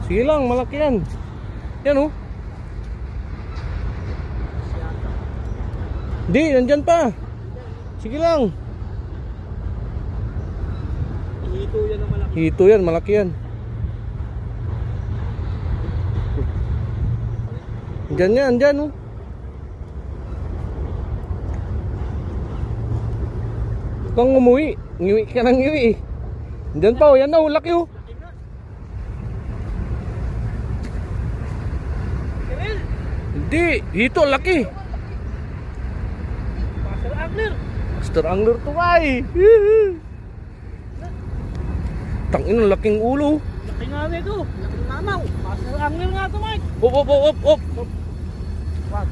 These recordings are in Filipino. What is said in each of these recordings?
Sige lang, malaki yan. Yan oh. Hindi, nandyan pa. Sige lang. Hito yan ang malaki. Hito yan, malaki yan. Dyan yan, dyan oh. Huwag kang umuwi. Ngiwi ka ng ngiwi. Dyan pa oh, yan oh, laki oh. Hindi, hito, laki. Master angler. Master angler to ay. Tangin ang laking ulo. Laki nga nito. Laking nanaw. Master angler nga ito, Mike. Op, op, op, op. Wag.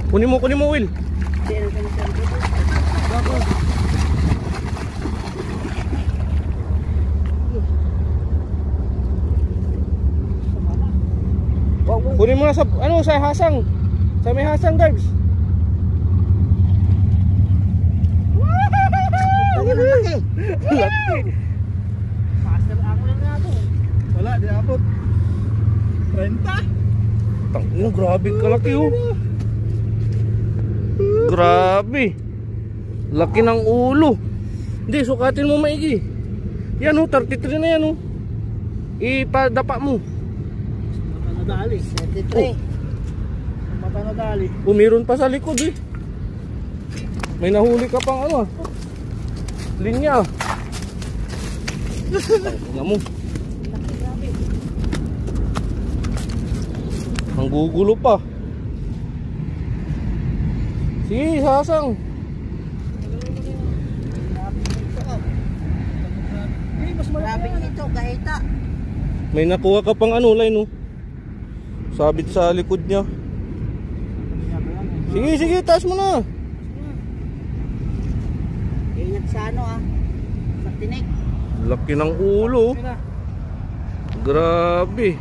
Kunin mo, Will. Kunin mo na sa, ano, sa hasang. Sa may hasang, guys. Laki. Master angler nga ito. Wala, di abot. 30. Tangina, grabe kalaki oh. Grabe. Laki ng ulo. Hindi, sukatin mo maigi. Yan oh, 33 na yan oh. Ipadapa mo. Mata na dali. 33. Mata na dali. Meron pa sa likod eh. May nahuli ka pang ano ah. Linya. Tangina mo. Ang gugulo pa. Sige, sasang. Mas malaki ito, kahita. May nakuha ka pang ano, line oh. Sabit sa likod niya. Sige, taas mo na. Ingat sa ano ah. Sa tinik. Laki ng ulo. Grabe.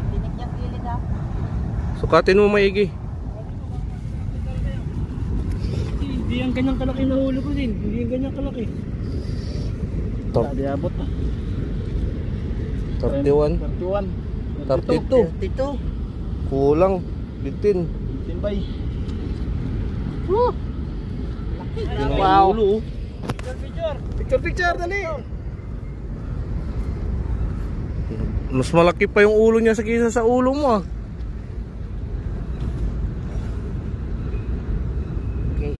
Tinik yung kilid ah. Sukatin mo maigi. Hindi yung ganyang kalaki na huli ko din. Hindi yung ganyang kalaki. Di abot na. 31. 31. 32. Kulang. 15. 15 bay. Laki. Wow. Picture, dali. Mas malaki pa yung ulo niya sa kisa sa ulo mo ah.